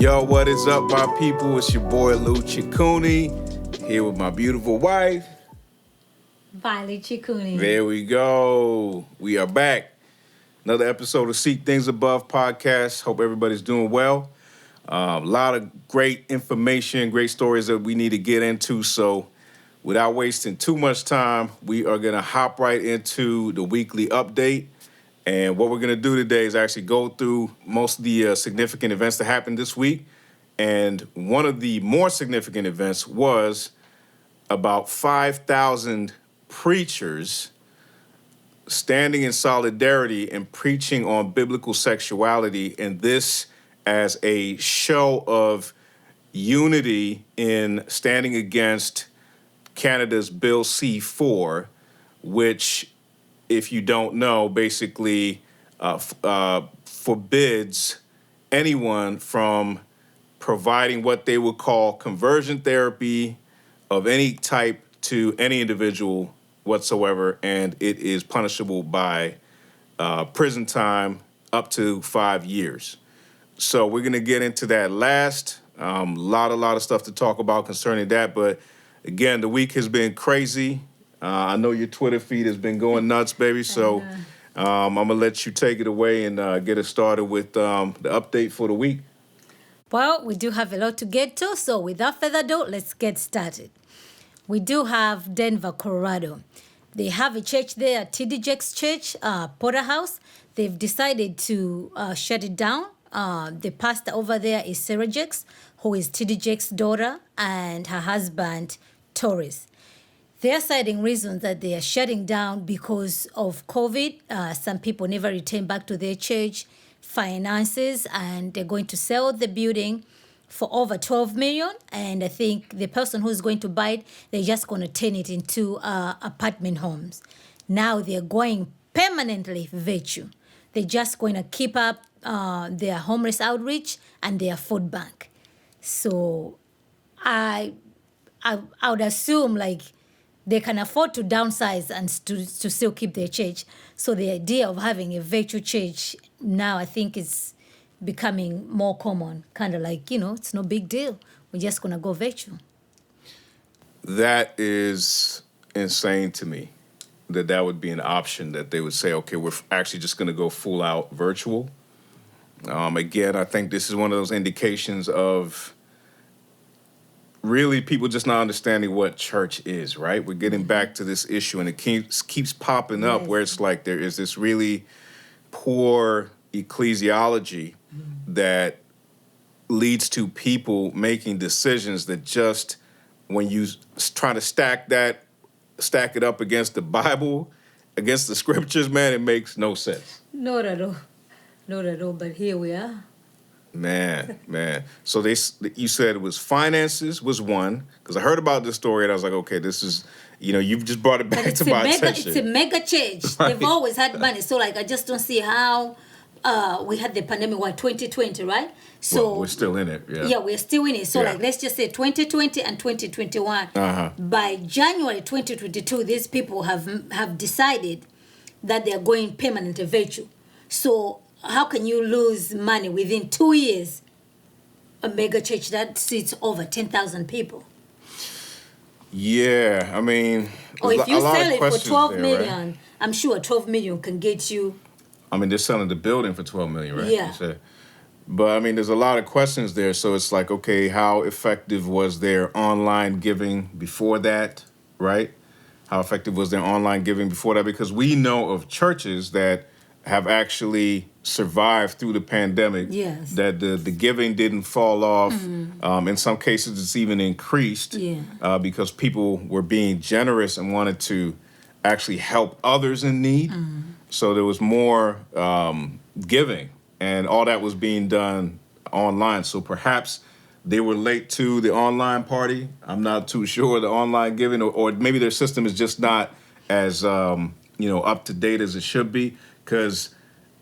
Yo, what is up, my people? It's your boy Lou Ciccone, here with my beautiful wife, Violet Ciccone. There we go. We are back. Another episode of Seek Things Above podcast. Hope everybody's doing well. A lot of great information, great stories that we need to get into. So without wasting too much time, we are going to hop right into the weekly update. And what we're going to do today is actually go through most of the significant events that happened this week. And one of the more significant events was about 5,000 preachers standing in solidarity and preaching on biblical sexuality, and this as a show of unity in standing against Canada's Bill C-4, which, if you don't know, basically forbids anyone from providing what they would call conversion therapy of any type to any individual whatsoever, and it is punishable by prison time up to 5 years. So we're going to get into that last. A lot of stuff to talk about concerning that, but again, the week has been crazy. I know your Twitter feed has been going nuts, baby, so I'm going to let you take it away and get us started with the update for the week. Well, we do have a lot to get to, so without further ado, let's get started. We do have Denver, Colorado. They have a church there, TD Jakes Church, Porterhouse. They've decided to shut it down. The pastor over there is Sarah Jakes, who is TD Jakes' daughter, and her husband, Torres. They are citing reasons that they are shutting down because of COVID. Some people never return back to their church, finances, and they're going to sell the building for over $12 million. And I think the person who's going to buy it, they're just going to turn it into apartment homes. Now they're going permanently virtual. They're just going to keep up their homeless outreach and their food bank. So I would assume like they can afford to downsize and to still keep their church. So the idea of having a virtual church now, I think, is becoming more common. Kind of like, it's no big deal. We're just going to go virtual. That is insane to me, that would be an option, that they would say, okay, we're actually just going to go full out virtual. Again, I think this is one of those indications of really people just not understanding what church is, right? We're getting back to this issue, and it keeps popping up where it's like there is this really poor ecclesiology that leads to people making decisions that just, when you try to stack it up against the Bible, against the scriptures, man, it makes no sense. Not at all. Not at all, but here we are. Man. So you said it was finances was one, because I heard about this story and I was like, okay, this is, you've just brought it back to my attention. It's a mega church. Right. They've always had money. So, I just don't see how we had the pandemic, 2020, right? So we're still in it, yeah. Yeah, we're still in it. So, let's just say 2020 and 2021. By January 2022, these people have decided that they're going permanent virtual. So, how can you lose money within 2 years? A mega church that seats over 10,000 people. Yeah, I mean, or if you sell it for $12 million, right? I'm sure $12 million can get you. I mean, they're selling the building for $12 million, right? Yeah. But I mean, there's a lot of questions there. So it's like, okay, how effective was their online giving before that, right? How effective was their online giving before that? Because we know of churches that have actually survived through the pandemic. Yes. That the giving didn't fall off. In some cases, it's even increased because people were being generous and wanted to actually help others in need. So there was more giving, and all that was being done online. So perhaps they were late to the online party. I'm not too sure, the online giving, or maybe their system is just not as up to date as it should be. Because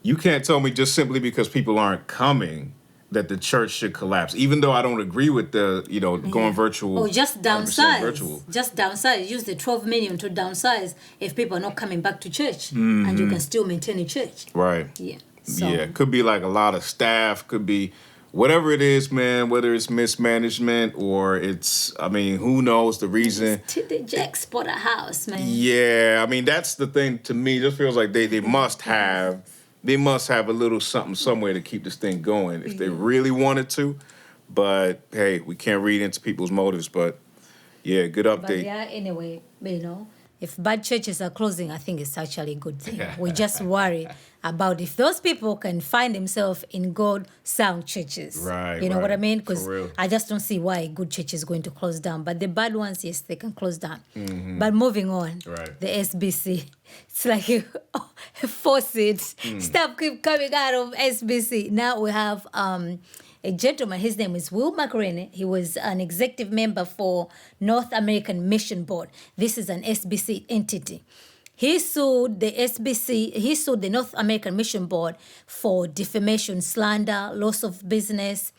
you can't tell me just simply because people aren't coming that the church should collapse, even though I don't agree with the, going virtual. Or just downsize. Virtual. Just downsize. Use the $12 million to downsize if people are not coming back to church, and you can still maintain a church. Right. Yeah. So. Yeah, could be like a lot of staff, could be whatever it is, man, whether it's mismanagement or it's, I mean, who knows the reason. To the Jack's House, man. Yeah, I mean, that's the thing to me. It just feels like they must have a little something somewhere to keep this thing going if they really wanted to. But hey, we can't read into people's motives. But yeah, good update. But yeah, anyway, if bad churches are closing, I think it's actually a good thing. We just worry about if those people can find themselves in good, sound churches. Right. You know what I mean? For Because real. I just don't see why a good church is going to close down. But the bad ones, yes, they can close down. But moving on, the SBC, it's like a faucet. Stuff keep coming out of SBC. Now we have a gentleman, his name is Will McRae. He was an executive member for North American Mission Board. This is an SBC entity. He sued the North American Mission Board for defamation, slander, loss of business.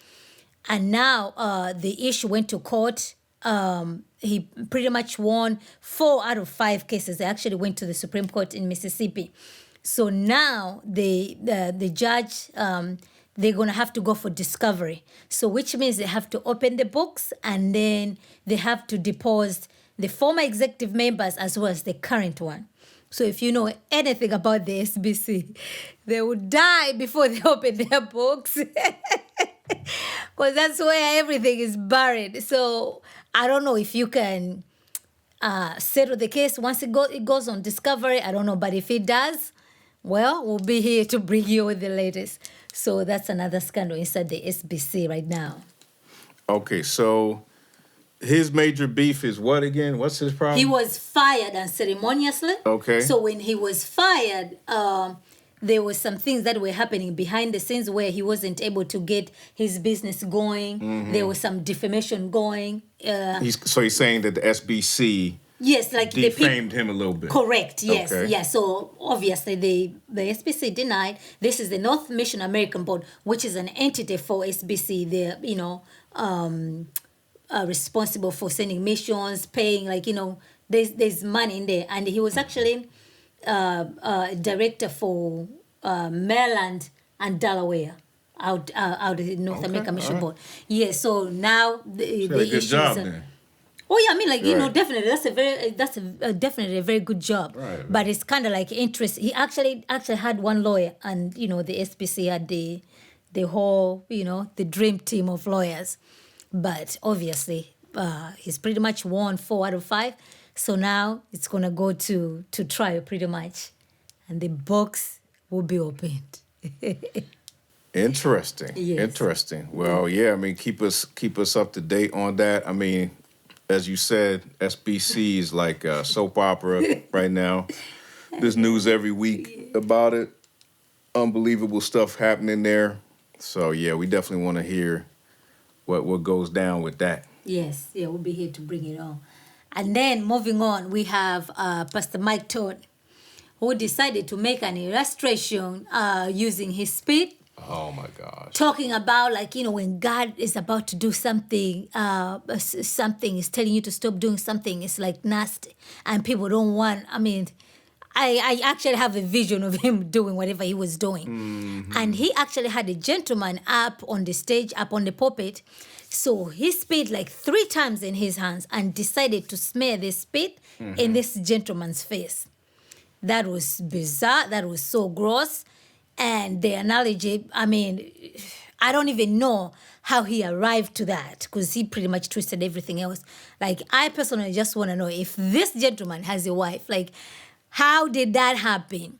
And now the issue went to court. He pretty much won 4 out of 5 cases. They actually went to the Supreme Court in Mississippi. So now the judge, they're going to have to go for discovery. So which means they have to open the books and then they have to depose the former executive members as well as the current one. So if you know anything about the SBC, they would die before they open their books. Because that's where everything is buried. So I don't know if you can settle the case once it goes on discovery. I don't know. But if it does, well, we'll be here to bring you with the latest. So that's another scandal inside the SBC right now. Okay, so his major beef is what again? What's his problem? He was fired unceremoniously. Okay. So when he was fired, there were some things that were happening behind the scenes where he wasn't able to get his business going. There was some defamation going. He's saying that the SBC... Yes, like defamed him a little bit. Correct. Yes. Okay. Yeah. So obviously the SBC denied. This is the North Mission American Board, which is an entity for SBC. They're responsible for sending missions, paying there's money in there. And he was actually director for Maryland and Delaware. Out of the North American Mission Board. Yeah. So now the good job then. Oh yeah, I mean, definitely that's definitely a very good job. Right. But it's kind of like interest. He actually had one lawyer, and the SBC had the whole the dream team of lawyers. But obviously, he's pretty much won 4 out of 5. So now it's gonna go to trial pretty much, and the books will be opened. Interesting. Yes. Interesting. Well, yeah. I mean, keep us up to date on that. I mean, as you said, SBC is like a soap opera right now. There's news every week about it. Unbelievable stuff happening there. So, yeah, we definitely want to hear what goes down with that. Yes, yeah, we'll be here to bring it on. And then moving on, we have Pastor Mike Todd, who decided to make an illustration using his spit. Oh my gosh. Talking about when God is about to do something, something is telling you to stop doing something, it's like nasty. And people don't want, I actually have a vision of him doing whatever he was doing. Mm-hmm. And he actually had a gentleman up on the stage, up on the pulpit. So he spit 3 times in his hands and decided to smear the spit in this gentleman's face. That was bizarre. That was so gross. And the analogy, I don't even know how he arrived to that because he pretty much twisted everything else. I personally just want to know if this gentleman has a wife, how did that happen?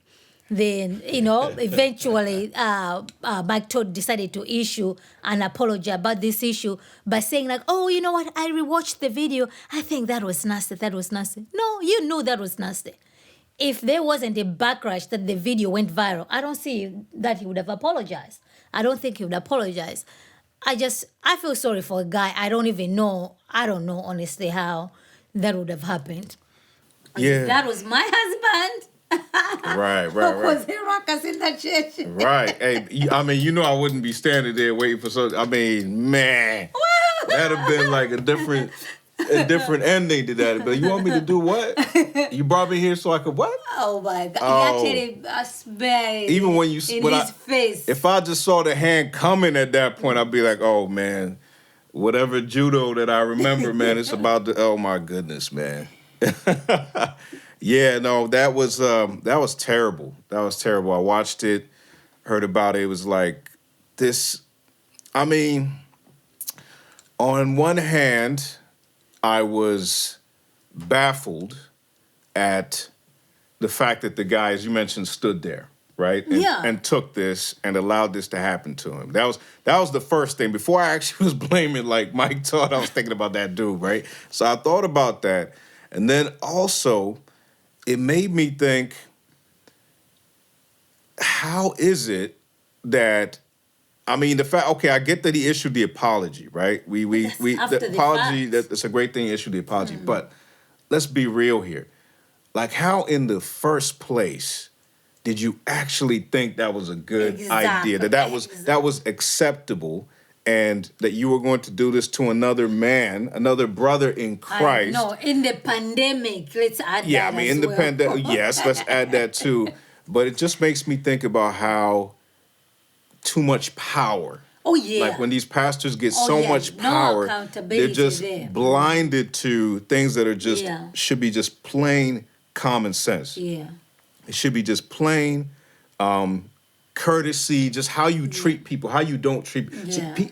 Then, eventually Mike Todd decided to issue an apology about this issue by saying oh, you know what? I rewatched the video. I think that was nasty. No, you knew that was nasty. If there wasn't a backlash that the video went viral, I don't see that he would have apologized. I don't think he would apologize. I feel sorry for a guy. I don't know honestly how that would have happened. Yeah. If that was my husband. Right. Was there ruckus in that church? Right. Hey, I wouldn't be standing there waiting for something. Man, that'd have been a different... a different ending to that. But you want me to do what? You brought me here so I could what? Oh my God! Oh. He actually spat Even when you in his face. If I just saw the hand coming at that point, I'd be like, oh man, whatever judo that I remember, man, it's about to. Oh my goodness, man. Yeah, no, that was terrible. That was terrible. I watched it, heard about it. It was like this. I mean, on one hand, I was baffled at the fact that the guy, as you mentioned, stood there, right? And took this and allowed this to happen to him. That was the first thing. Before I actually was blaming, like Mike thought, I was thinking about that dude, right? So I thought about that. And then also, it made me think, how is it that, I mean, the fact, okay, I get that he issued the apology, right? The apology, that's a great thing, he issued the apology. But let's be real here. Like, how in the first place did you actually think that was a good idea? That was acceptable, and that you were going to do this to another man, another brother in Christ? No, in the pandemic, let's add that. Yeah, I mean, in the pandemic, yes, let's add that too. But it just makes me think about how too much power. Oh, yeah. Like when these pastors get so much power, they're just blinded to things that are just, should be just plain common sense. Yeah. It should be just plain courtesy, just how you treat people, how you don't treat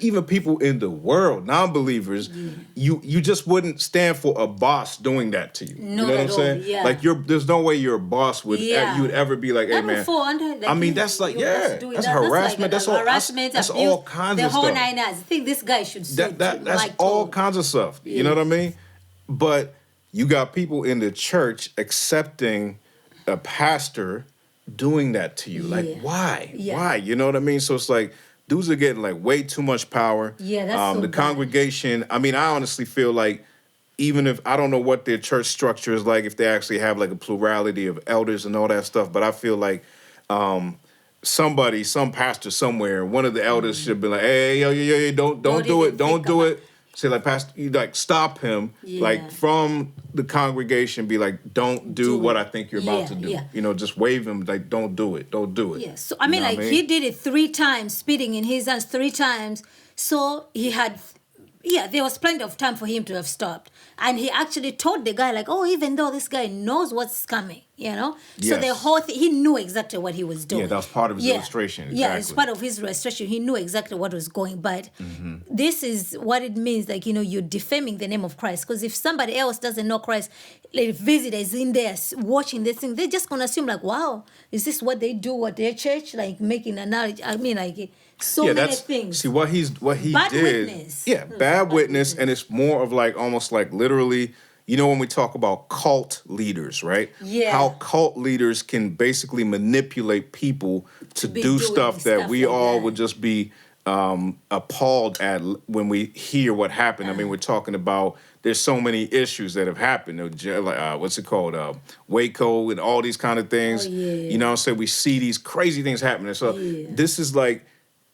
even people in the world, non-believers. You just wouldn't stand for a boss doing that to you. No, you know what I'm saying? Yeah. Like there's no way your boss would you would ever be like, hey man. I mean, that's like that's harassment. That's all kinds of stuff. The whole 9 hours. I think this guy should sue. That's all kinds of stuff. You know what I mean? But you got people in the church accepting a pastor doing that to you. Like, why? Why? You know what I mean? So it's like, dudes are getting like way too much power. Yeah, that's so the bad. Congregation, I mean, I honestly feel like, even if, I don't know what their church structure is like, if they actually have like a plurality of elders and all that stuff, but I feel like some pastor somewhere, one of the elders should be like, hey, yo, don't do it, don't do it. Say like, pastor, you like stop him, like from the congregation, be like, don't do what I think you're about to do. You know, just wave him like, don't do it. Yeah. So I mean, like he did it 3 times, spitting in his hands 3 times. So he had, there was plenty of time for him to have stopped. And he actually told the guy, like, oh, even though this guy knows what's coming, you know? So the whole thing, he knew exactly what he was doing. Yeah, that was part of his illustration. Exactly. Yeah, it's part of his illustration. He knew exactly what was going. But this is what it means, like, you know, you're defaming the name of Christ. Because if somebody else doesn't know Christ, like visitors in there watching this thing, they're just going to assume, like, wow, is this what they do at their church? Like, making an analogy. I mean, like, many things. See, what he bad did. Witness. Yeah, bad witness. And it's more of like, almost like literally, you know, when we talk about cult leaders, right? Yeah. How cult leaders can basically manipulate people to do stuff that we all would just be appalled at when we hear what happened. I mean, we're talking about, there's so many issues that have happened. What's it called? Waco and all these kind of things. You know what I'm saying? We see these crazy things happening. So this is like,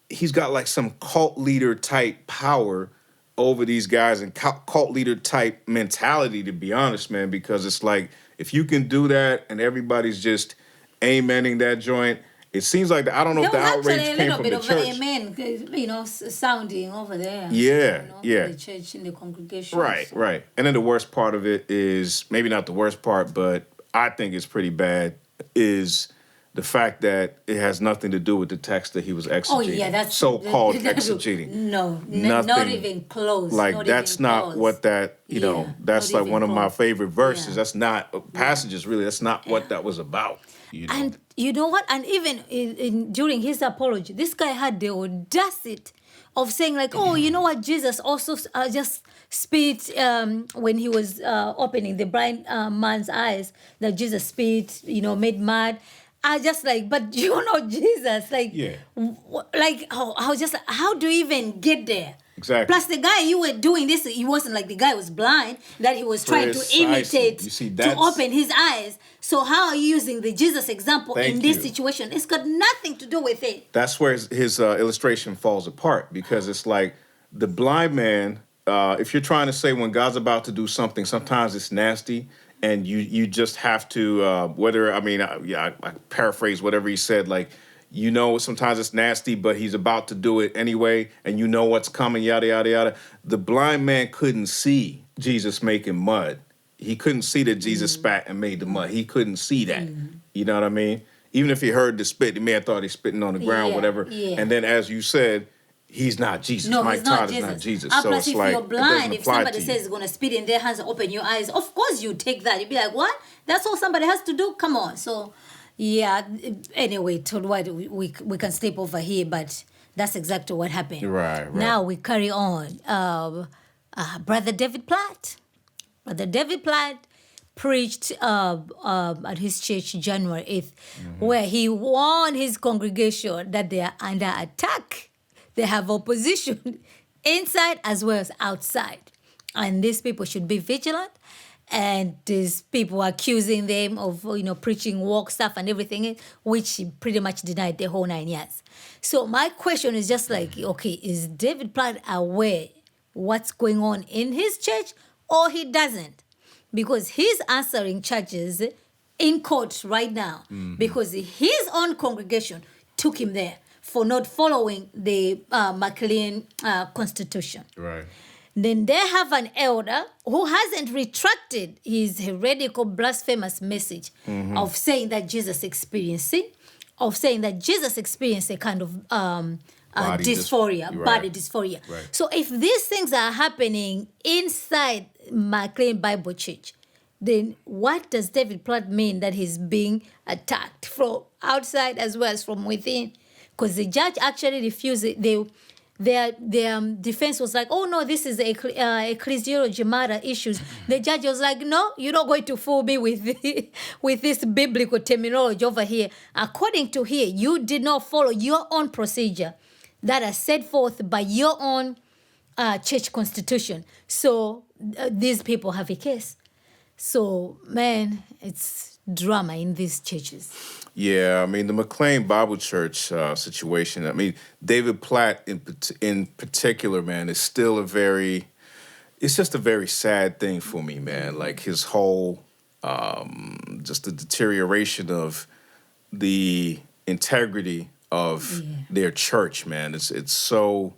he's got like some cult leader type power over these guys and cult leader type mentality, to be honest, man, because it's like, if you can do that and everybody's just amening that joint, it seems like, I don't know if the outrage came from the church. There was actually a little bit of amen, you know, sounding over there. Yeah, you know, in the church, in the congregation. Right. And then the worst part of it is, maybe not the worst part, but I think it's pretty bad, is the fact that it has nothing to do with the text that he was exegeting. Oh, yeah, that's... So-called exegeting. No, not even close. Like, that's not what that, you know, that's like one of my favorite verses. That's not, passages really, that's not what that was about. You know? And you know what? And even during his apology, this guy had the audacity of saying like, oh, you know what? Jesus also just spit when he was opening the blind man's eyes, that Jesus spit, you know, made mad. I just like, but you know Jesus, like, like how do you even get there? Exactly. Plus, the guy you were doing this, he wasn't like the guy was blind, that he was trying to imitate to open his eyes. So how are you using the Jesus example in this situation? It's got nothing to do with it. That's where his illustration falls apart, because it's like the blind man if you're trying to say when God's about to do something, sometimes it's nasty, and you just have to I paraphrase whatever he said, like, sometimes it's nasty, but he's about to do it anyway, and you know what's coming, yada yada yada. The blind man couldn't see Jesus making mud. He couldn't see that Jesus spat and made the mud. He couldn't see that. You know what I mean? Even if he heard the spit, he may have thought he's spitting on the ground, whatever. Yeah. And then, as you said, he's not Jesus. No, Mike he's not Todd Jesus. is not Jesus. And So plus, it's if like, you're blind, if somebody you. says he's going to spit in their hands and open your eyes, of course you take that. You'd be like, what? That's all somebody has to do? Come on. So, yeah, anyway, we can sleep over here, but that's exactly what happened. Right. Now we carry on. Brother David Platt. Brother David Platt preached at his church January 8th, where he warned his congregation that they are under attack. They have opposition inside as well as outside. And these people should be vigilant. And these people are accusing them of, preaching woke stuff and everything, which he pretty much denied the whole 9 years. So my question is just like, okay, is David Platt aware what's going on in his church, or he doesn't? Because he's answering charges in court right now because his own congregation took him there for not following the McLean Constitution. Right. Then they have an elder who hasn't retracted his heretical, blasphemous message of saying that Jesus experienced sin, of saying that Jesus experienced a kind of body dysphoria. Right. So if these things are happening inside McLean Bible Church, then what does David Platt mean that he's being attacked from outside as well as from within? Because the judge actually refused it. Their defense was like, oh, no, this is ecclesiology matter issues. The judge was like, no, you're not going to fool me with this biblical terminology over here. According to here, you did not follow your own procedure that are set forth by your own church constitution. So these people have a case. So, man, it's drama in these churches. Yeah, I mean, the McLean Bible Church situation, I mean, David Platt in particular, man, is still it's just a very sad thing for me, man. Like his whole, just the deterioration of the integrity of their church, man. It's so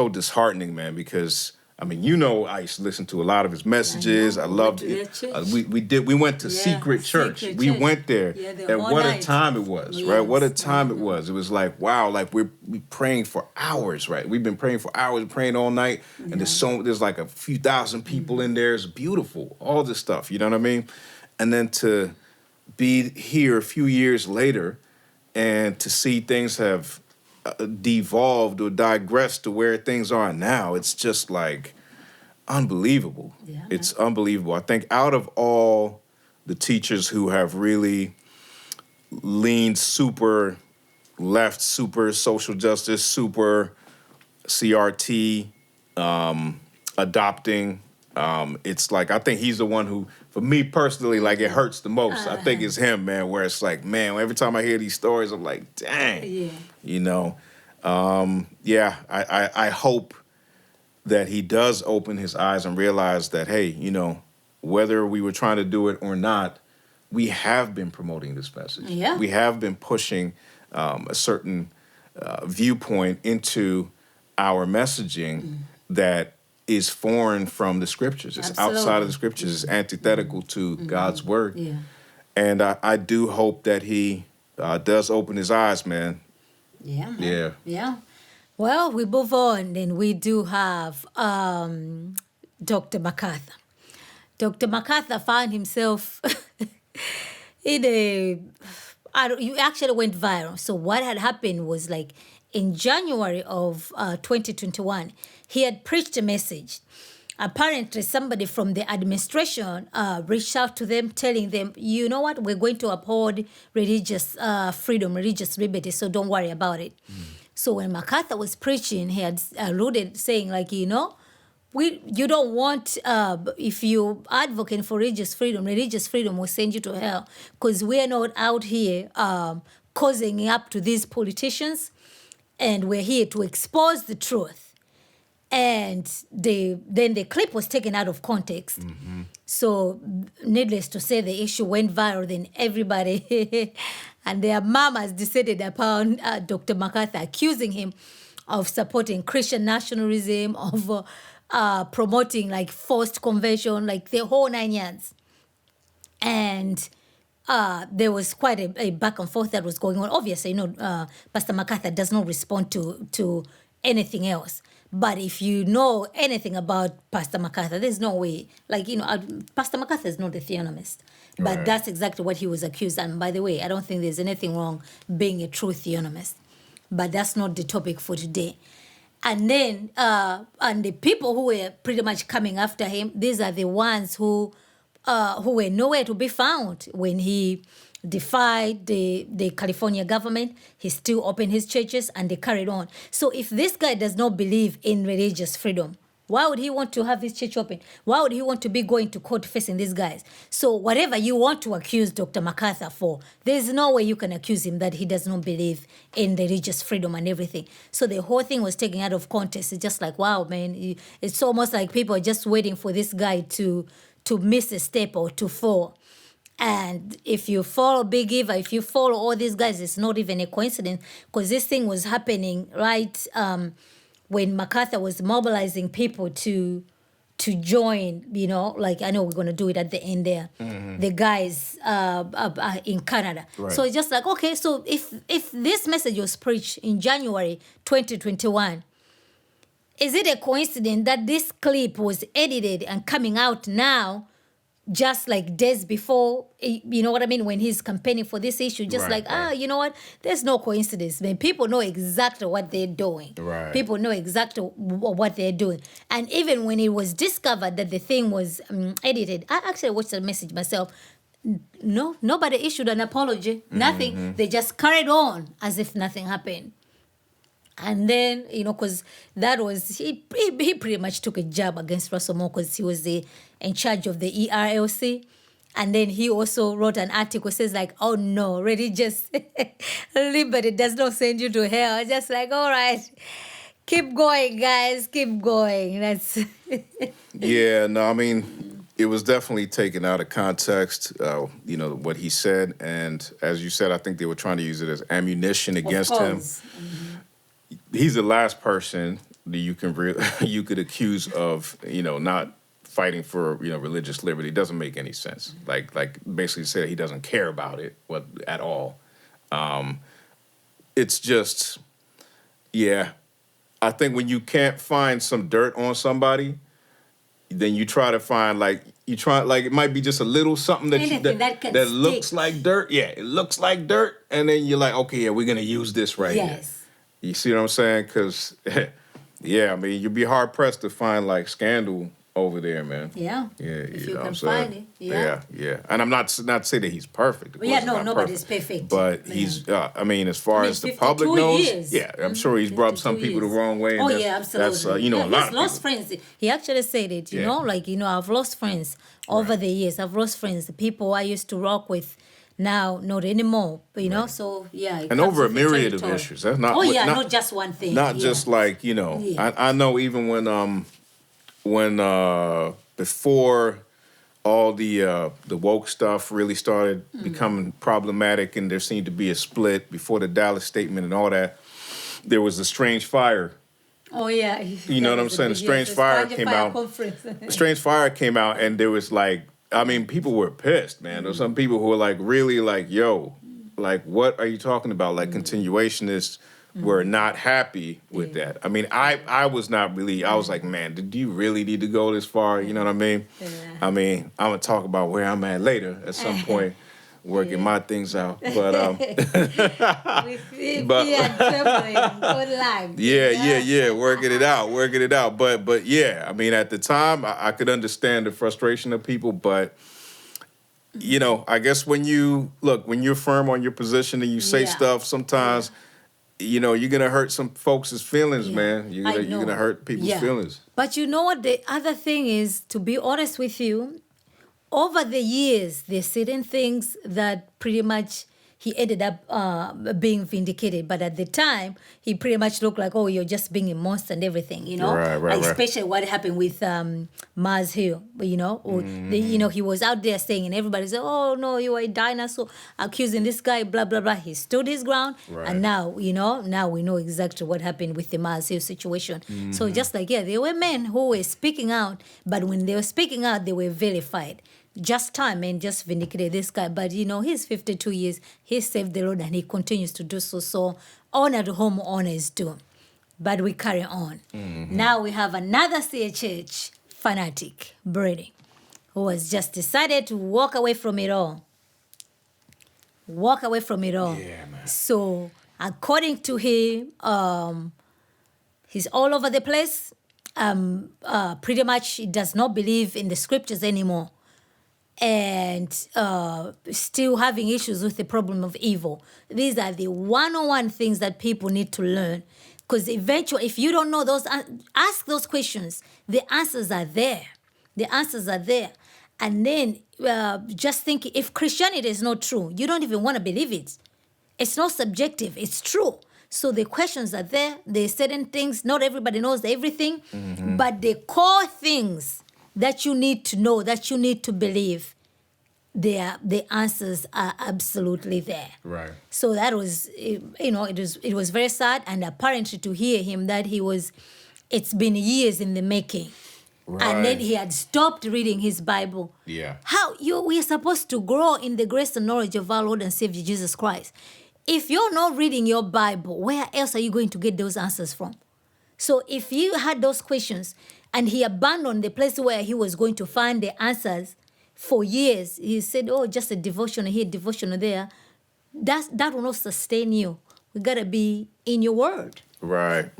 disheartening, man, because I mean, I used to listen to a lot of his messages. I loved it. We went to Secret Church. We went there. And what a time it was, right? What a time it was. It was like, wow, like we praying for hours, right? We've been praying for hours, praying all night. And there's like a few thousand people in there. It's beautiful. All this stuff, you know what I mean? And then to be here a few years later and to see things have devolved or digressed to where things are now, it's just like unbelievable. Yeah, it's unbelievable. I think out of all the teachers who have really leaned super left, super social justice, super CRT, adopting, it's like, I think he's the one who, for me personally, like it hurts the most. I think it's him, man, where it's like, man, every time I hear these stories, I'm like, dang, I hope that he does open his eyes and realize that, hey, whether we were trying to do it or not, we have been promoting this message. Yeah. We have been pushing a certain viewpoint into our messaging that is foreign from the scriptures. It's outside of the scriptures. It's antithetical to God's word. Yeah. And I do hope that he does open his eyes, man. Yeah. Yeah. Yeah. Well, we move on. Then we do have Dr. MacArthur. Dr. MacArthur found himself you actually went viral. So what had happened was like in January of 2021, he had preached a message. Apparently, somebody from the administration reached out to them, telling them, you know what, we're going to uphold religious freedom, religious liberty, so don't worry about it. So when MacArthur was preaching, he had alluded, saying like, you don't want, if you advocate for religious freedom will send you to hell, because we're not out here causing up to these politicians, and we're here to expose the truth. And then the clip was taken out of context. So needless to say, the issue went viral. Then everybody and their mamas decided upon Dr. MacArthur, accusing him of supporting Christian nationalism, of promoting like forced conversion, like the whole 9 yards. And there was quite a back and forth that was going on. Obviously, Pastor MacArthur does not respond to anything else. But if you know anything about Pastor MacArthur, there's no way. Pastor MacArthur is not a theonomist. But Right. that's exactly what he was accused. And by the way, I don't think there's anything wrong being a true theonomist. But that's not the topic for today. And then, and the people who were pretty much coming after him, these are the ones who were nowhere to be found when he defied the California government. He still opened his churches and they carried on. So if this guy does not believe in religious freedom, why would he want to have his church open? Why would he want to be going to court facing these guys? So whatever you want to accuse Dr. MacArthur for, there's no way you can accuse him that he does not believe in religious freedom and everything. So the whole thing was taken out of context. It's just like, wow, man, it's almost like people are just waiting for this guy to miss a step or to fall. And if you follow Big Eva, if you follow all these guys, it's not even a coincidence, because this thing was happening right when MacArthur was mobilizing people to join, like I know we're going to do it at the end there, the guys in Canada. Right. So it's just like, okay, so if this message was preached in January 2021, is it a coincidence that this clip was edited and coming out now, just like days before, you know what I mean, when he's campaigning for this issue, just Right. you know what, there's no coincidence, man. People know exactly what they're doing. Right. People know exactly what they're doing. And even when it was discovered that the thing was edited, I actually watched the message myself. No, nobody issued an apology, nothing. They just carried on as if nothing happened. And then, because that was, he pretty much took a jab against Russell Moore because he was in charge of the ERLC. And then he also wrote an article says like, oh no, religious liberty does not send you to hell. Just like, all right, keep going, guys, keep going. That's Yeah, no, I mean, it was definitely taken out of context, what he said. And as you said, I think they were trying to use it as ammunition against him. He's the last person that you could accuse of, not fighting for, religious liberty. It doesn't make any sense. Like basically said he doesn't care about it at all. It's just, yeah. I think when you can't find some dirt on somebody, then you try to find it might be just a little something that looks like dirt. Yeah, it looks like dirt, and then you're like, okay, yeah, we're gonna use this right here. You see what I'm saying? Because, yeah, I mean, you'd be hard pressed to find like scandal over there, man. Yeah. Yeah, if you know can what I'm saying? find it. Yeah. Yeah. And I'm not saying that he's perfect. Of course he's not nobody's perfect. But he's, as far as the public 52 knows, years. yeah, I'm sure he's rubbed some people the wrong way. And absolutely. That's, a lot he's of lost people. friends. He actually said it, you know, I've lost friends over the years. I've lost friends. The people I used to rock with, now not anymore, so yeah. And over a myriad of issues. That's not. Not just one thing. Not just like, I know even when before all the woke stuff really started becoming problematic and there seemed to be a split before the Dallas statement and all that, there was a strange fire. Oh yeah. You know what I'm saying? The strange fire came out. The strange fire came out and there was people were pissed, man. There were some people who were like, really like, yo, like, what are you talking about? Like, continuationists were not happy with that. I mean, I was not really, I was like, man, did you really need to go this far? You know what I mean? Yeah. I mean, I'm going to talk about where I'm at later at some point, working my things out. But, working it out. But yeah, I mean, at the time, I could understand the frustration of people, but I guess when you're firm on your position and you say stuff, sometimes, you're going to hurt some folks' feelings, man. You're going to hurt people's feelings. But you know what? The other thing is, to be honest with you, over the years, there's certain things that pretty much he ended up being vindicated. But at the time, he pretty much looked like, oh, you're just being a monster and everything, you know? Right. Especially what happened with Mars Hill, you know? Or you know, he was out there saying, and everybody said, oh, no, you are a dinosaur, accusing this guy, blah, blah, blah. He stood his ground. Right. And now, you know, now we know exactly what happened with the Mars Hill situation. So just like, yeah, there were men who were speaking out, but when they were speaking out, they were vilified. Just time and just vindicated this guy. But, you know, he's 52 years. He saved the Lord and he continues to do so. So honor to whom honor is due. But we carry on. Now we have another CHH fanatic, Brady, who has just decided to walk away from it all. Walk away from it all. Yeah, man. So according to him, he's all over the place. Pretty much he does not believe in the scriptures anymore. And still having issues with the problem of evil. These are the one-on-one things that people need to learn. Because eventually, if you don't know those, ask those questions. The answers are there. The answers are there. And then just think, if Christianity is not true, you don't even want to believe it. It's not subjective. It's true. So the questions are there. There's certain things. Not everybody knows everything. But the core things that you need to know, that you need to believe, the answers are absolutely there. Right. So that was, you know, it was very sad, and apparently to hear him that it's been years in the making. Right. And then he had stopped reading his Bible. Yeah. We are supposed to grow in the grace and knowledge of our Lord and Savior Jesus Christ. If you're not reading your Bible, where else are you going to get those answers from? So if you had those questions, and he abandoned the place where he was going to find the answers for years. He said, oh, just a devotion here, devotion there. That will not sustain you. We got to be in your word. Right.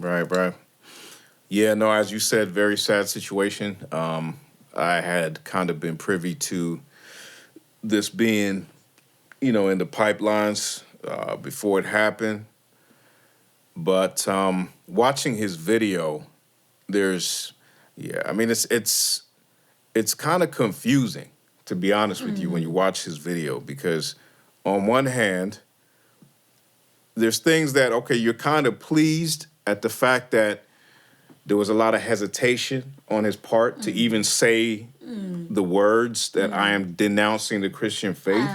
Yeah, no, as you said, very sad situation. I had kind of been privy to this being, you know, in the pipelines before it happened. But watching his video, I mean, it's kind of confusing, to be honest with you, when you watch his video, because on one hand, there's things that, okay, you're kind of pleased at the fact that there was a lot of hesitation on his part to even say the words that I am denouncing the Christian faith.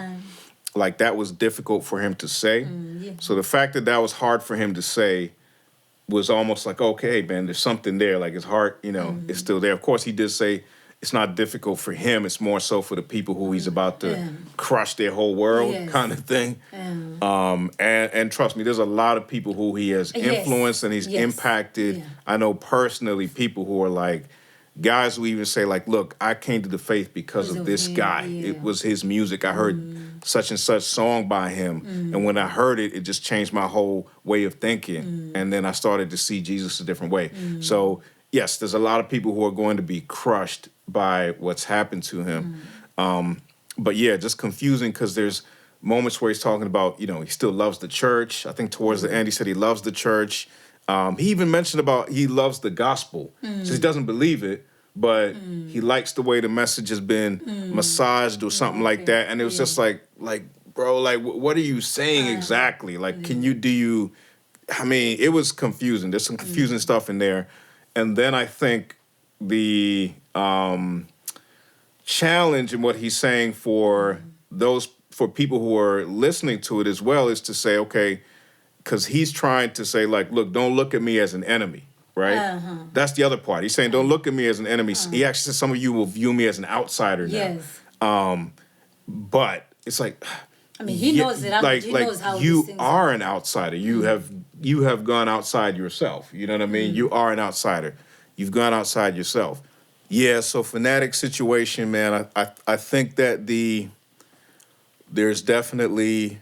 Like, that was difficult for him to say. Yeah. So the fact that was hard for him to say was almost like, okay, man, there's something there. Like, his heart, you know, is still there. Of course, he did say it's not difficult for him. It's more so for the people who he's about to crush their whole world, kind of thing. And trust me, there's a lot of people who he has influenced and he's impacted. Yeah. I know personally people who are like, guys who even say, like, look, I came to the faith because of this guy. Yeah. It was his music. I heard such and such song by him. And when I heard it, it just changed my whole way of thinking. And then I started to see Jesus a different way. So, yes, there's a lot of people who are going to be crushed by what's happened to him. But, yeah, just confusing because there's moments where he's talking about, you know, he still loves the church. I think towards the end he said he loves the church. He even mentioned about he loves the gospel. So he doesn't believe it, but he likes the way the message has been massaged or something like that. And it was just like, bro, like, what are you saying exactly? Like, I mean, it was confusing. There's some confusing stuff in there. And then I think the challenge in what he's saying for people who are listening to it as well is to say, okay, because he's trying to say, like, look, don't look at me as an enemy, right? That's the other part. He's saying, don't look at me as an enemy. He actually says some of you will view me as an outsider now. Yes. But it's like, I mean, he knows it. He knows how you are an outsider. You have gone outside yourself. You know what I mean? You are an outsider. You've gone outside yourself. Yeah. So Phanatik situation, man. I think that there's definitely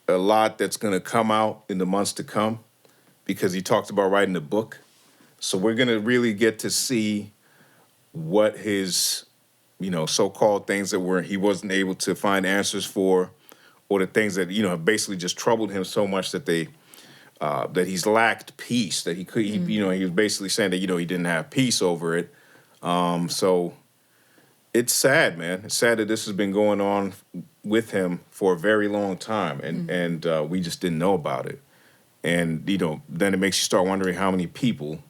a lot that's going to come out in the months to come because he talked about writing a book. So we're going to really get to see what his, you know, so-called things that he wasn't able to find answers for, or the things that, you know, have basically just troubled him so much that that he's lacked peace, that he was basically saying that, you know, he didn't have peace over it. So it's sad, man. It's sad that this has been going on with him for a very long time, and we just didn't know about it. And then it makes you start wondering how many people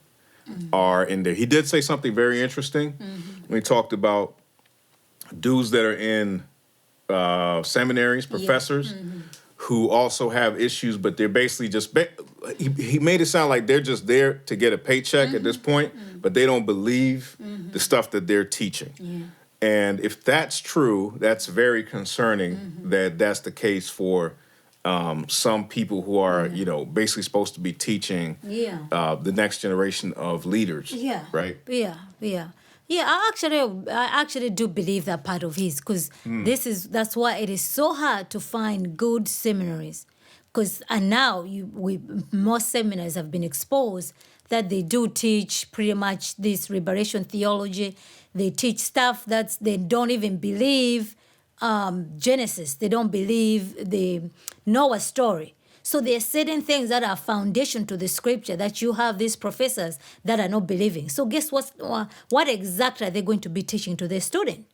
are in there. He did say something very interesting when he talked about dudes that are in seminaries, professors, who also have issues, but they're basically just. He made it sound like they're just there to get a paycheck at this point, but they don't believe the stuff that they're teaching. Yeah. And if that's true, that's very concerning that that's the case for some people who are, basically supposed to be teaching the next generation of leaders. Yeah. Right? Yeah. I actually do believe that part of his, because that's why it is so hard to find good seminaries. And now most seminaries have been exposed that they do teach pretty much this liberation theology. They teach stuff that they don't even believe Genesis. They don't believe the Noah story. So there are certain things that are foundation to the scripture that you have these professors that are not believing. So guess what exactly are they going to be teaching to their student?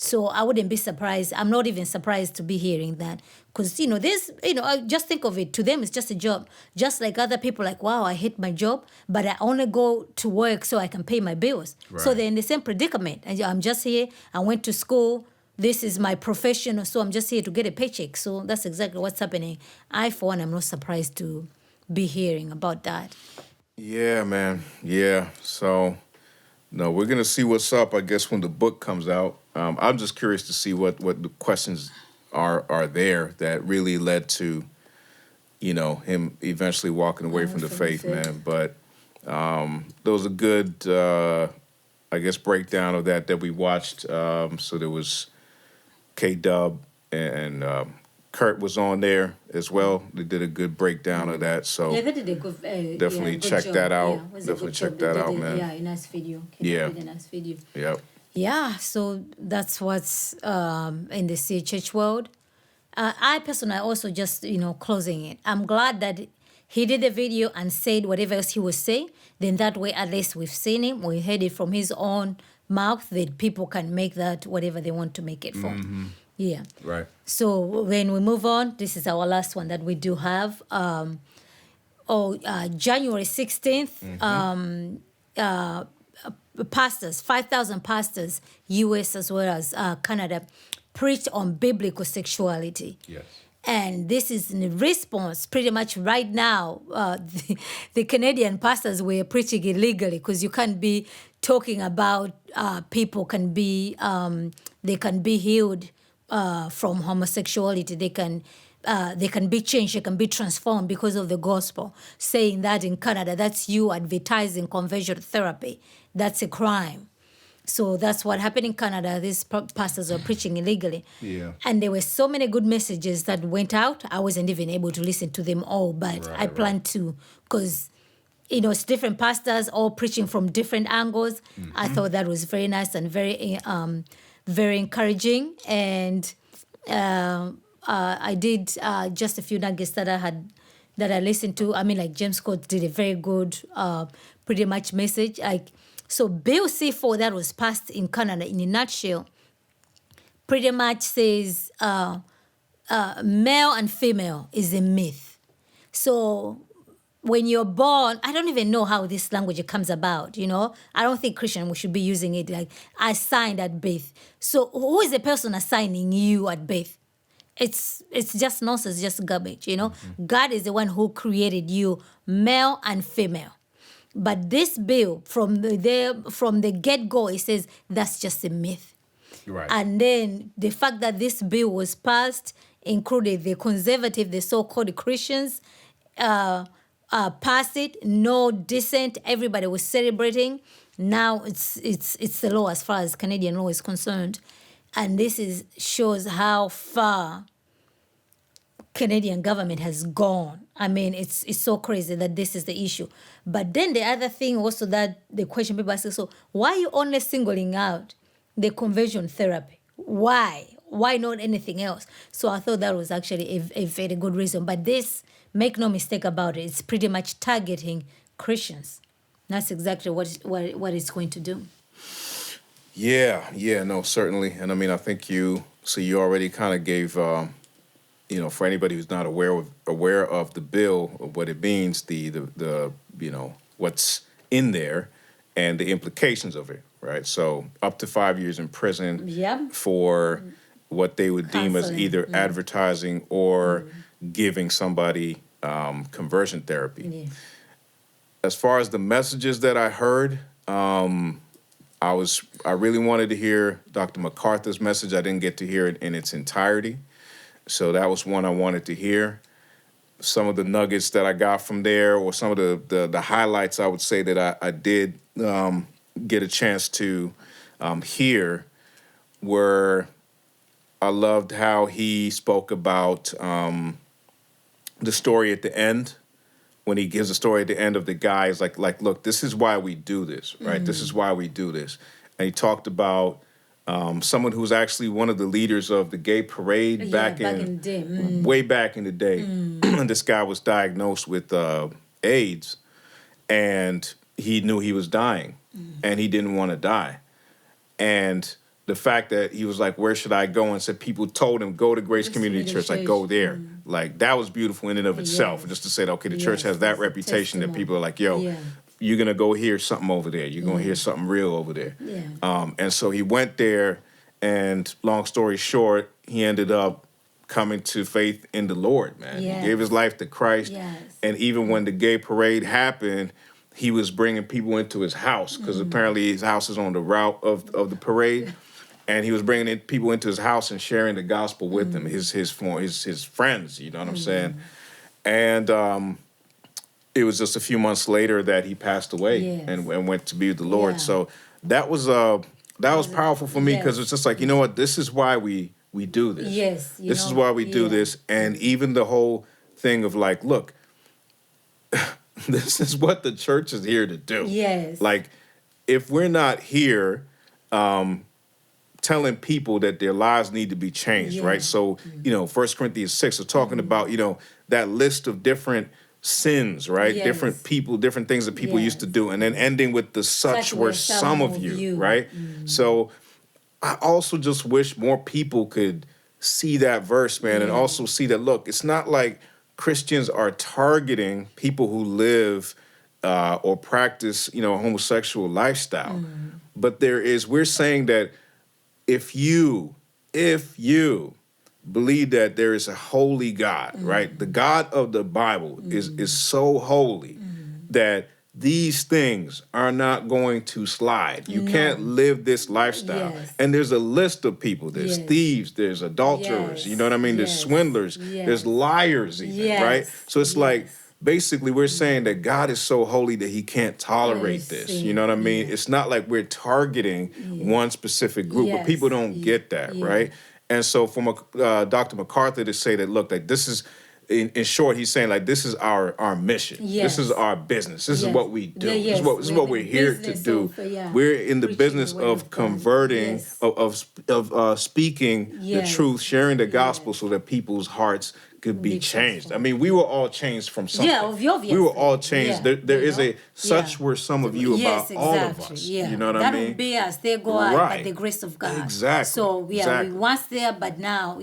So I wouldn't be surprised. I'm not even surprised to be hearing that. Because, just think of it. To them, it's just a job. Just like other people, like, wow, I hate my job, but I only go to work so I can pay my bills. Right. So they're in the same predicament. And I'm just here. I went to school. This is my profession. So I'm just here to get a paycheck. So that's exactly what's happening. I, for one, am not surprised to be hearing about that. Yeah, man. Yeah. So, no, we're going to see what's up, I guess, when the book comes out. I'm just curious to see what the questions are there that really led to, him eventually walking away from the faith, man. But there was a good, I guess, breakdown of that we watched. So there was K-Dub and Kurt was on there as well. They did a good breakdown of that. So yeah, they did a good, definitely check job. that out. Yeah, definitely check that out, man. Yeah, a nice video. Yeah. A nice video. Yep. Yeah, so that's what's in the CHH world. I personally also just, closing it. I'm glad that he did the video and said whatever else he was saying. Then that way, at least we've seen him. We heard it from his own mouth that people can make that whatever they want to make it for. Yeah. Right. So when we move on, this is our last one that we do have. January 16th, pastors, 5,000 pastors, U.S. as well as Canada, preached on biblical sexuality. Yes. And this is in response, pretty much right now, the Canadian pastors were preaching illegally because you can't be talking about people can be, they can be healed from homosexuality. They can be changed, they can be transformed because of the gospel. Saying that in Canada, that's you advertising conversion therapy. That's a crime. So that's what happened in Canada. These pastors were preaching illegally. Yeah. And there were so many good messages that went out. I wasn't even able to listen to them all, but I plan to, because, it's different pastors all preaching from different angles. I thought that was very nice and very, very encouraging. And I did just a few nuggets that I listened to. I mean, like James Scott did a very good, pretty much message. So Bill C4 that was passed in Canada, in a nutshell, pretty much says male and female is a myth. So when you're born, I don't even know how this language comes about, I don't think Christian we should be using it like assigned at birth. So who is the person assigning you at birth? It's just nonsense, just garbage, God is the one who created you, male and female. But this bill, from the get-go, it says that's just a myth. Right. And then the fact that this bill was passed included the conservative, the so-called Christians, passed it, no dissent, everybody was celebrating. Now it's the law as far as Canadian law is concerned. And this shows how far Canadian government has gone. I mean, it's so crazy that this is the issue. But then the other thing also that the question people ask, so why are you only singling out the conversion therapy? Why? Why not anything else? So I thought that was actually a very good reason. But this, make no mistake about it, it's pretty much targeting Christians. That's exactly what it's going to do. Yeah, no, certainly. And I mean, I think you So you already kind of gave, for anybody who's not aware of the bill, of what it means, the what's in there, and the implications of it, right? So up to 5 years in prison for what they would deem as either advertising or giving somebody conversion therapy. Yeah. As far as the messages that I heard, I really wanted to hear Dr. MacArthur's message. I didn't get to hear it in its entirety. So that was one I wanted to hear. Some of the nuggets that I got from there, or some of the highlights, I would say that I did get a chance to hear, were I loved how he spoke about the story at the end. When he gives a story at the end of the guy, is like, look, this is why we do this, right? This is why we do this. And he talked about someone who was actually one of the leaders of the gay parade way back in the day. And this guy was diagnosed with AIDS, and he knew he was dying, and he didn't want to die. And the fact that he was like, where should I go? And said people told him, go to Grace Community Church, like, go there. Like, that was beautiful in and of itself. Just to say, okay, the church has that reputation that people are like, yo, you're going to go hear something over there. You're going to hear something real over there. And so he went there, and long story short, he ended up coming to faith in the Lord, man. He gave his life to Christ. And even when the gay parade happened, he was bringing people into his house, because apparently his house is on the route of the parade. And he was bringing people into his house and sharing the gospel with them, his friends, you know what I'm saying? And it was just a few months later that he passed away and went to be with the Lord. So that was powerful for me, because it's just like, you know what, this is why we do this. This is why we do this. And even the whole thing of like, look, this is what the church is here to do. Like, if we're not here telling people that their lives need to be changed, right? So, 1 Corinthians 6 is talking about, that list of different sins, right? Different people, different things that people used to do, and then ending with the such were some of you, right? So I also just wish more people could see that verse, man, and also see that, look, it's not like Christians are targeting people who live or practice, a homosexual lifestyle. But we're saying that if you believe that there is a holy God, right? The God of the Bible is so holy that these things are not going to slide. You can't live this lifestyle. And there's a list of people. There's thieves, there's adulterers, you know what I mean? There's swindlers, there's liars even, right? So it's like, basically, we're saying that God is so holy that he can't tolerate this. You know what I mean? It's not like we're targeting one specific group, but people don't get that, right? And so from Dr. MacArthur to say that, look, like, this is, in short, he's saying, like, this is our mission. This is our business. This is what we do. This is what we're here to do. We're in the business of converting, of speaking the truth, sharing the gospel so that people's hearts could be changed. I mean, we were all changed from something. Obviously. We were all changed. There is a such were some of you about all of us. You know what I mean? That would be us. They go out by the grace of God. Exactly. So we once there, but now,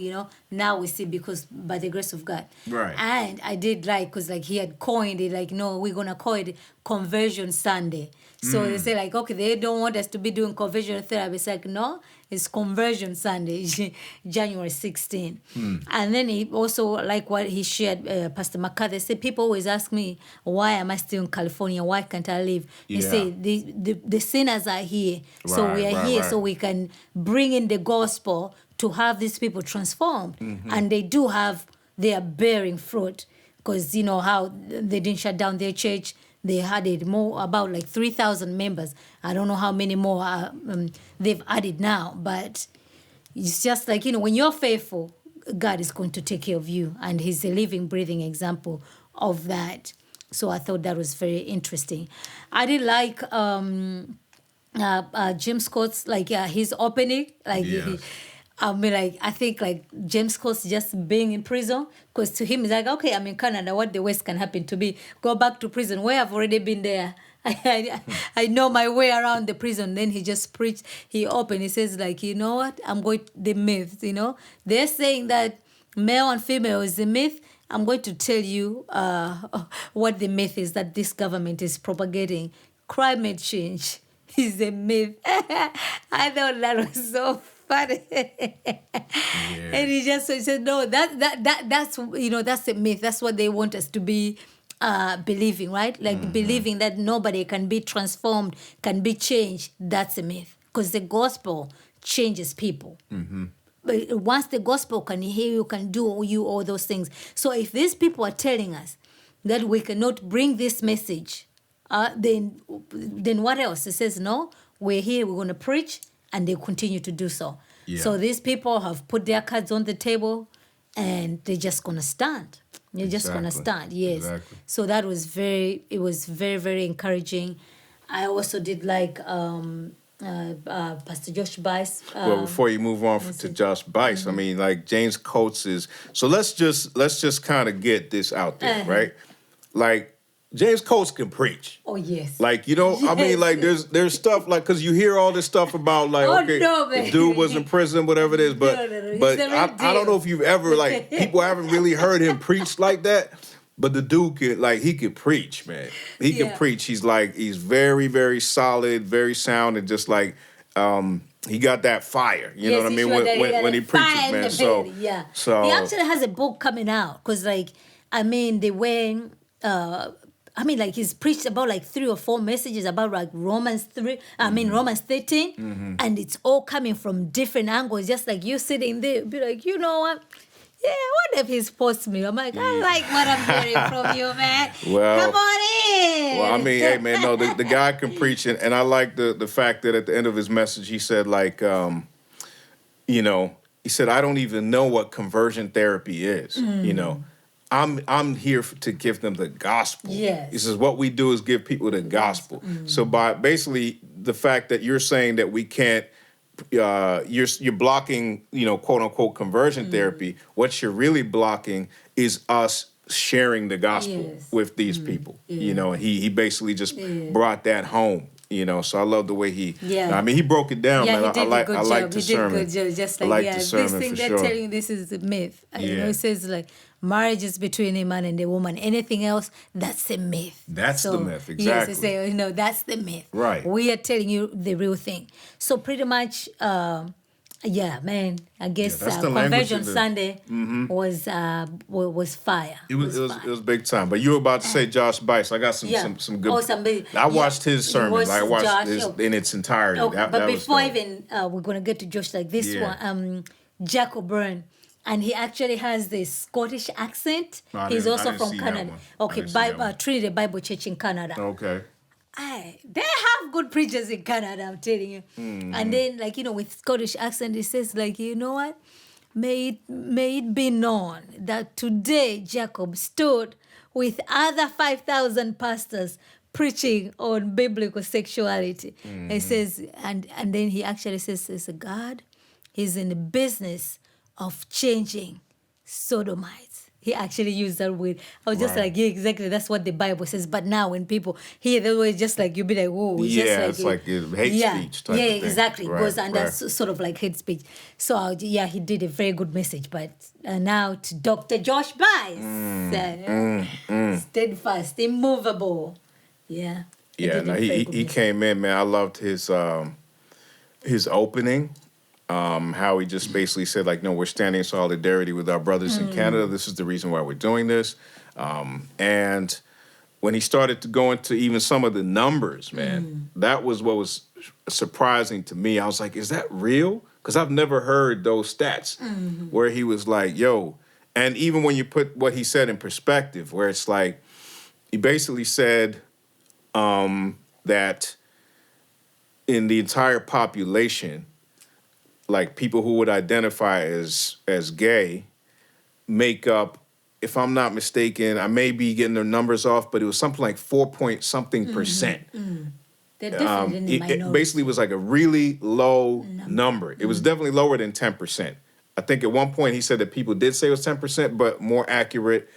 now we see because by the grace of God. Right. And I did like, because like he had coined it, like, no, we're going to call it Conversion Sunday. So they say like, okay, they don't want us to be doing conversion therapy. It's like, no, it's Conversion Sunday, January 16. And then he also, like what he shared, Pastor MacArthur said, people always ask me, why am I still in California? Why can't I leave? He said, the sinners are here. So we are here so we can bring in the gospel to have these people transformed. And they are bearing fruit. Because you know how they didn't shut down their church. They had about like 3,000 members. I don't know how many more they've added now. But it's just like, when you're faithful, God is going to take care of you. And he's a living, breathing example of that. So I thought that was very interesting. I did like Jim Scott's, like his opening. Like, I think like James Scott's just being in prison, because to him it's like, okay, I'm in Canada, what the worst can happen to me? Go back to prison where I've already been there I know my way around the prison. Then he just preached. He opened. He says like, you know what? I'm going the myths. They're saying that male and female is the myth. I'm going to tell you what the myth is that this government is propagating. Climate change is a myth. I thought that was so funny. And he said, no, that's that's a myth. That's what they want us to be believing, right? Like believing that nobody can be transformed, can be changed. That's a myth. Because the gospel changes people. But once the gospel can hear you, can do you all those things. So if these people are telling us that we cannot bring this message, then what else? It says, no, we're here, we're going to preach, and they continue to do so. Yeah. So these people have put their cards on the table, and they're just going to stand. They're just going to stand, yes. Exactly. So that was very, very encouraging. I also did like... Pastor Josh Buice. Well, before you move on to Josh Buice, I mean, like James Coates is. So let's just kind of get this out there, right? Like James Coates can preach. Oh yes. Like I mean, like there's stuff like because you hear all this stuff about like the dude was in prison, whatever it is, but I don't know if you've ever like people haven't really heard him preach like that. But the dude he could preach, man. He can preach. He's very, very solid, very sound, and just like he got that fire. You know what I mean? When he preaches, man. So he actually has a book coming out because he's preached about like 3 or 4 messages about like Romans 13, and it's all coming from different angles. Just like you sitting there, be like, you know what? Yeah, what if he's supposed me? I'm like, I like what I'm hearing from you, man. Well, come on in. Well, I mean, hey, man, no, the guy can preach, and I like the fact that at the end of his message, he said, like, he said, I don't even know what conversion therapy is, I'm here to give them the gospel. Yes. He says, what we do is give people the gospel. So by basically the fact that you're saying that we can't, you're blocking, quote unquote conversion therapy. What you're really blocking is us sharing the gospel with these people. He basically just brought that home. So I love the way he. I mean, he broke it down. Yeah, man. he did a good job. I like the sermon. He did a good job. Just like this thing they're telling you, this is the myth. It says like marriage is between a man and a woman. Anything else, that's a myth. That's the myth, exactly. Yes, they say, that's the myth. Right. We are telling you the real thing. So pretty much, man, I guess Conversion Sunday was fire. It was big time. But you were about to say Josh Buice. I got some good. I watched his sermon. I watched his in its entirety. But before we're gonna get to Josh like this one. Jacob Byrne. And he actually has this Scottish accent. He's also from Canada. Okay, Trinity Bible Church in Canada. Okay. They have good preachers in Canada, I'm telling you. And then, with Scottish accent, he says, like, you know what? May it be known that today Jacob stood with other 5,000 pastors preaching on biblical sexuality. He says, and then he actually says, God is in the business of changing sodomites. He actually used that word. I was just like, yeah, exactly. That's what the Bible says. But now when people hear that word, just like, you'll be like, whoa. It's like hate speech type of thing. Exactly. That's sort of like hate speech. So, he did a very good message. But now to Dr. Josh Buice. Steadfast, immovable. Yeah. He came in, man. I loved his opening. How he just basically said, like, no, we're standing in solidarity with our brothers in Canada. This is the reason why we're doing this. And when he started to go into even some of the numbers, man, that was what was surprising to me. I was like, is that real? Because I've never heard those stats where he was like, yo. And even when you put what he said in perspective, where it's like, he basically said that in the entire population, like people who would identify as gay make up, if I'm not mistaken, I may be getting their numbers off, but it was something like 4-point-something%. They're different in the minority. It basically was like a really low number. It was definitely lower than 10%. I think at one point he said that people did say it was 10%, but more accurate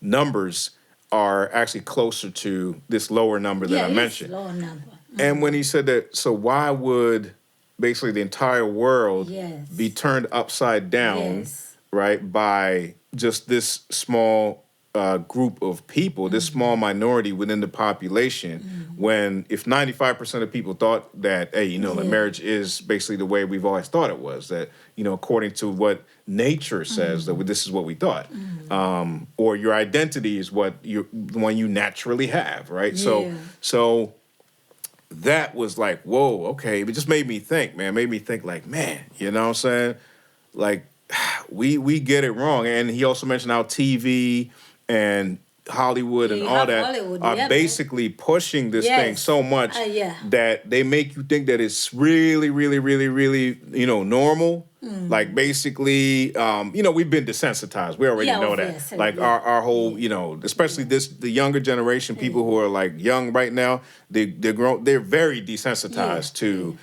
numbers are actually closer to this lower number that I mentioned. Lower number. And when he said that, so why would basically the entire world be turned upside down, right, by just this small group of people, this small minority within the population, when if 95% of people thought that, hey, you know, that marriage is basically the way we've always thought it was, that, you know, according to what nature says, that this is what we thought, or your identity is what the one you naturally have, right? So that was like, whoa, okay. It just made me think, man. Made me think like, man, you know what I'm saying? Like, we get it wrong. And he also mentioned how TV and Hollywood and all that are basically pushing this thing so much that they make you think that it's really, really, really, really, you know, normal. Like basically, you know, we've been desensitized. We already know that. Like our whole, you know, especially the younger generation, people who are like young right now, they're very desensitized to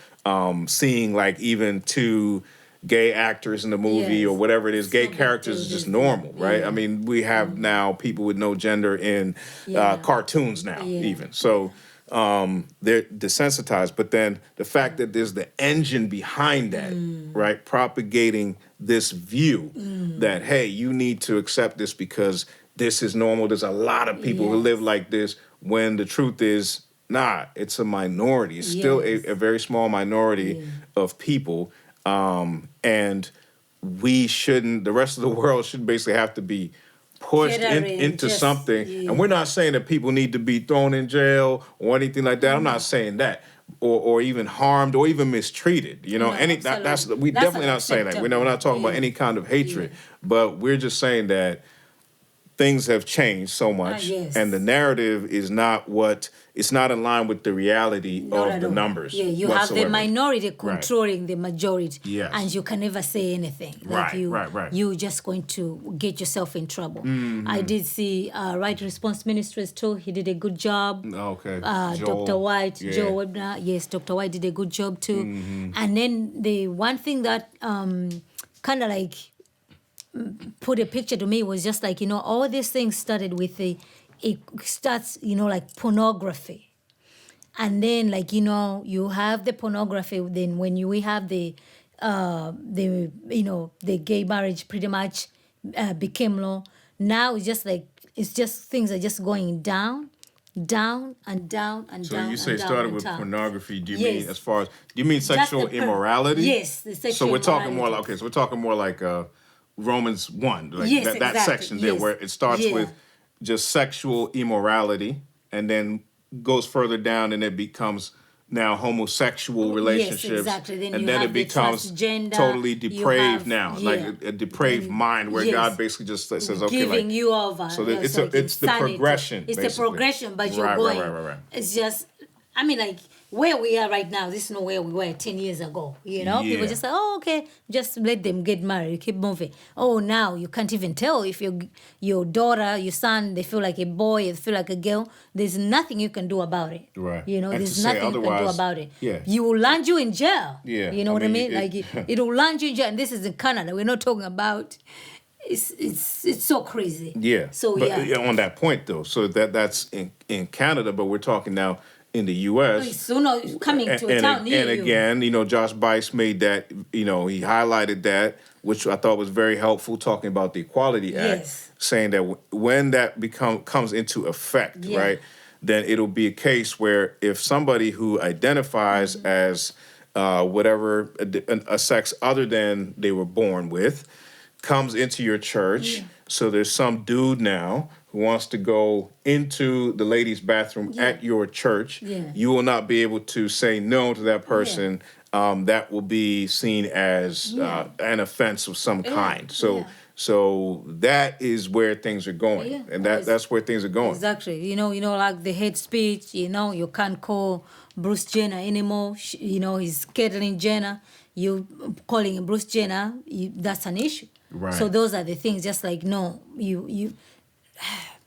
seeing like even two gay actors in the movie or whatever it is. Gay characters is just normal, right? I mean, we have now people with no gender in cartoons now, even. So they're desensitized. But then the fact that there's the engine behind that, right, propagating this view that, hey, you need to accept this because this is normal. There's a lot of people who live like this, when the truth is, nah, it's a minority. It's still a very small minority of people. And we shouldn't, the rest of the world should basically have to be pushed into something. And we're not saying that people need to be thrown in jail or anything like that. I'm not saying that. Or even harmed or even mistreated. You know, that's definitely not saying that. We're not talking about any kind of hatred. But we're just saying that things have changed so much, and the narrative is not it's not in line with the reality of the numbers. Yeah, you have the minority controlling the majority, and you can never say anything. Like you're just going to get yourself in trouble. I did see Right Response Ministries too. He did a good job. Okay. Dr. White, Joe Webner. Yes, Dr. White did a good job too. And then the one thing that kind of like put a picture to me was just like, you know, all these things started with it starts, you know, like pornography. And then, like, you know, you have the pornography, then when we have the you know, the gay marriage pretty much became law. Now it's just like, it's just things are just going down and down and down. So you say started with pornography. Do you mean as far as, do you mean sexual immorality? Yes, the sexual So we're talking more like, okay, so we're talking more like Romans 1, like that section there where it starts with just sexual immorality and then goes further down and it becomes now homosexual relationships. Then and then it becomes totally depraved like a depraved mind where God basically just says, okay, giving you over. So it's the progression. It's the progression, but you're going. Right. It's just, I mean, like, where we are right now, this is not where we were 10 years ago. You know, people just say, oh, okay, just let them get married, keep moving. Oh, now you can't even tell if your daughter, your son, they feel like a boy, they feel like a girl. There's nothing you can do about it. Right. You know, there's nothing you can do about it. Yeah. You will land you in jail. Yeah. You know what I mean? Like, it will land you in jail. And this is in Canada. We're not talking about... It's so crazy. Yeah. So, but on that point, though, so that's in Canada, but we're talking now in the U.S. So no, coming to a town near you. And again, you know, Josh Buice made that, you know, he highlighted that, which I thought was very helpful, talking about the Equality Act, saying that when that comes into effect, right, then it'll be a case where if somebody who identifies as whatever, a sex other than they were born with, comes into your church, so there's some dude now who wants to go into the ladies' bathroom at your church, you will not be able to say no to that person. That will be seen as an offense of some kind. So that is where things are going, and that's where things are going. Exactly. You know, like the hate speech. You know, you can't call Bruce Jenner anymore. You know, he's Caitlyn Jenner. You calling him Bruce Jenner, that's an issue. Right. So those are the things. Just like you.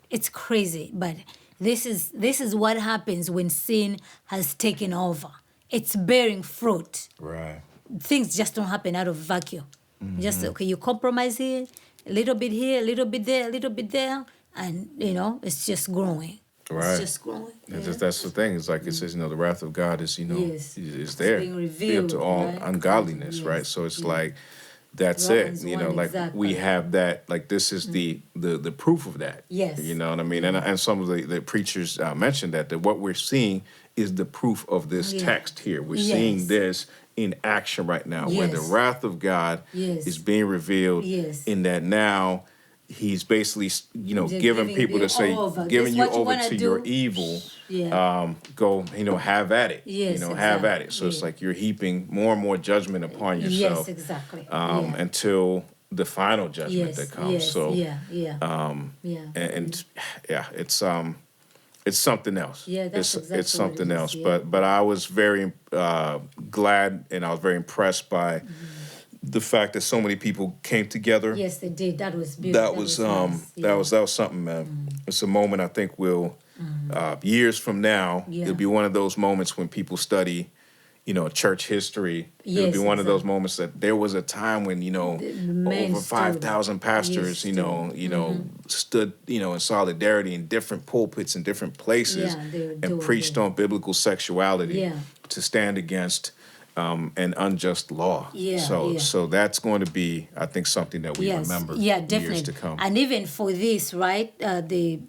It's crazy, but this is what happens when sin has taken over. It's bearing fruit. Right. Things just don't happen out of vacuum. Just, okay, you compromise here, a little bit here, a little bit there, and it's just growing. Right. It's just growing. That's the thing. It's like it says, the wrath of God is, Yes. is there. It's being revealed, to all right? ungodliness, Yes. right? So it's like, that's Romans it. 1, Like exactly. we have that, like this is the proof of that. Yes. You know what I mean? And some of the preachers mentioned that what we're seeing is the proof of this text here. We're seeing this in action right now, where the Yes. wrath of God Yes. is being revealed Yes. in that now he's basically, They're giving people to say, over. giving This you what you over wanna to do. your evil. Yeah. Go, have at it. Yes, have at it. So it's exactly. like you're heaping more and more judgment upon yourself. Yes, exactly. Until the final judgment Yes, that comes. yes, So yeah. and it's something else. Yeah, that's exactly it's something what it else. is, yeah. But I was very glad, and I was very impressed by the fact that so many people came together. Yes, they did. That was beautiful. That was nice. that was something, man. It's a moment I think will years from now, Yeah. it'll be one of those moments when people study, church history. It'll Yes, be one of those exactly. moments that there was a time when, men over stood. 5,000 pastors, Yes, stood, in solidarity in different pulpits in different places Yeah, they were and doing preached it. on biblical sexuality Yeah. to stand against an unjust law. Yeah, So yeah. so that's going to be, I think, something that we remember definitely. years to come. And even for this, right, the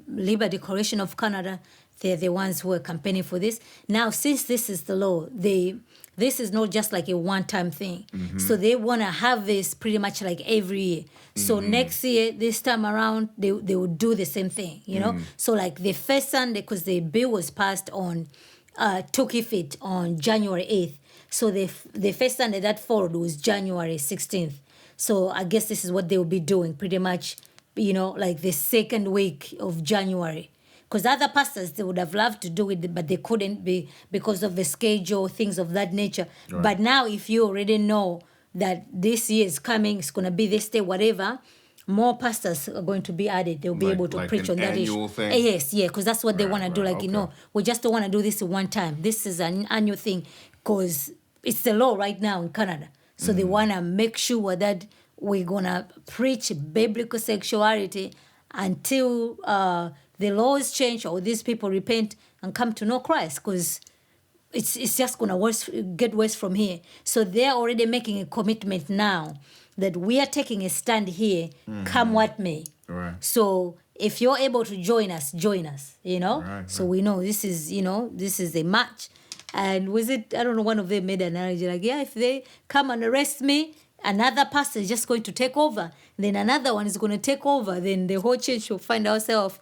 Labor Declaration of Canada, they're the ones who are campaigning for this. Now, since this is the law, this is not just like a one-time thing. So they want to have this pretty much like every year. So next year, this time around, they will do the same thing, So like the first Sunday, because the bill was passed on, took effect on January 8th. So the first Sunday that followed was January 16th. So I guess this is what they will be doing pretty much, like the second week of January. Because other pastors, they would have loved to do it, but they couldn't be because of the schedule, things of that nature. Right. But now if you already know that this year is coming, it's going to be this day, whatever, more pastors are going to be added. They'll be able to like preach an on that issue. annual thing? Yes, because that's what they Right, want to do. right, Like, okay. we just don't want to do this one time. This is an annual thing because it's the law right now in Canada. So they want to make sure that we're going to preach biblical sexuality until the laws change or these people repent and come to know Christ, because it's just going to get worse from here. So they're already making a commitment now that we are taking a stand here, come what may. Right. So if you're able to join us, Right, So we know this is, this is a match. And I don't know, one of them made an analogy like, if they come and arrest me, another pastor is just going to take over. Then another one is going to take over. Then the whole church will find ourselves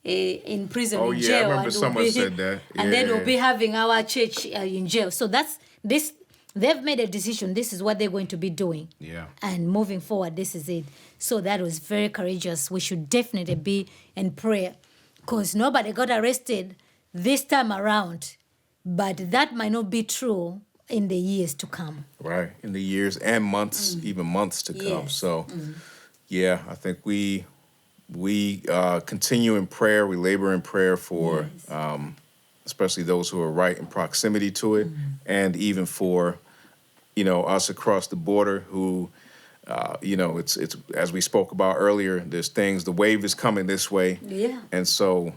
in prison, Oh, in yeah, I jail. remember and someone said that. And then Yeah. we'll be having our church in jail. So they've made a decision. This is what they're going to be doing. Yeah. And moving forward, this is it. So that was very courageous. We should definitely be in prayer, because nobody got arrested this time around. But that might not be true in the years to come. Right, in the years and months, even months to come. Yes. So, yeah, I think we continue in prayer. We labor in prayer for, especially those who are right in proximity to it, and even for, us across the border who, it's as we spoke about earlier. There's things. The wave is coming this way. Yeah. And so,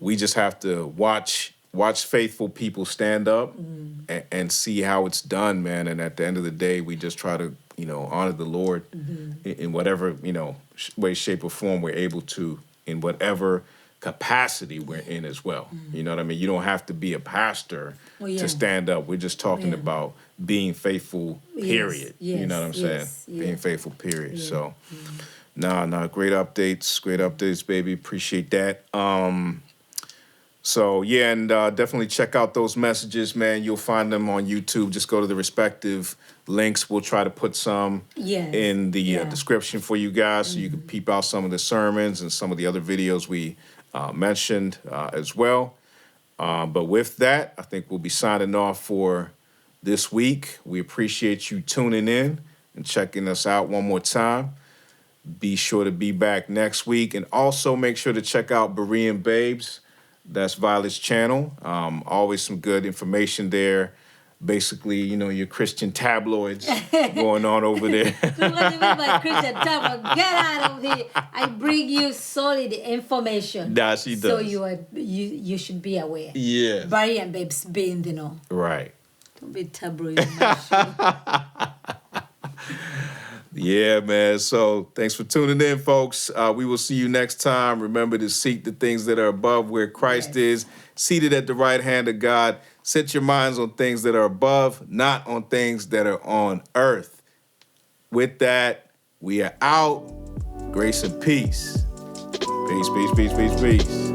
we just have to watch faithful people stand up and see how it's done, man. And at the end of the day, we just try to, honor the Lord in whatever, way, shape, or form we're able to, in whatever capacity we're in as well. You know what I mean? You don't have to be a pastor to stand up. We're just talking about being faithful, period. You know what I'm saying? Being faithful, period. So, great updates, baby. Appreciate that. So, and definitely check out those messages, man. You'll find them on YouTube. Just go to the respective links. We'll try to put some in the description for you guys so you can peep out some of the sermons and some of the other videos we mentioned as well. But with that, I think we'll be signing off for this week. We appreciate you tuning in and checking us out one more time. Be sure to be back next week. And also make sure to check out Berean Babes. That's Violet's channel. Always some good information there basically, your Christian tabloids going on over there. What do you mean by Christian tabloid? Get out of here. I bring you solid information. Nah, she does. So you should be aware. Yeah. Barry and Babes be in the know. Right. Don't be tabloid in my show. Yeah, man. So thanks for tuning in, folks. We will see you next time. Remember to seek the things that are above where Christ is, seated at the right hand of God. Set your minds on things that are above, not on things that are on earth. With that, we are out. Grace and peace. Peace, peace, peace, peace, peace.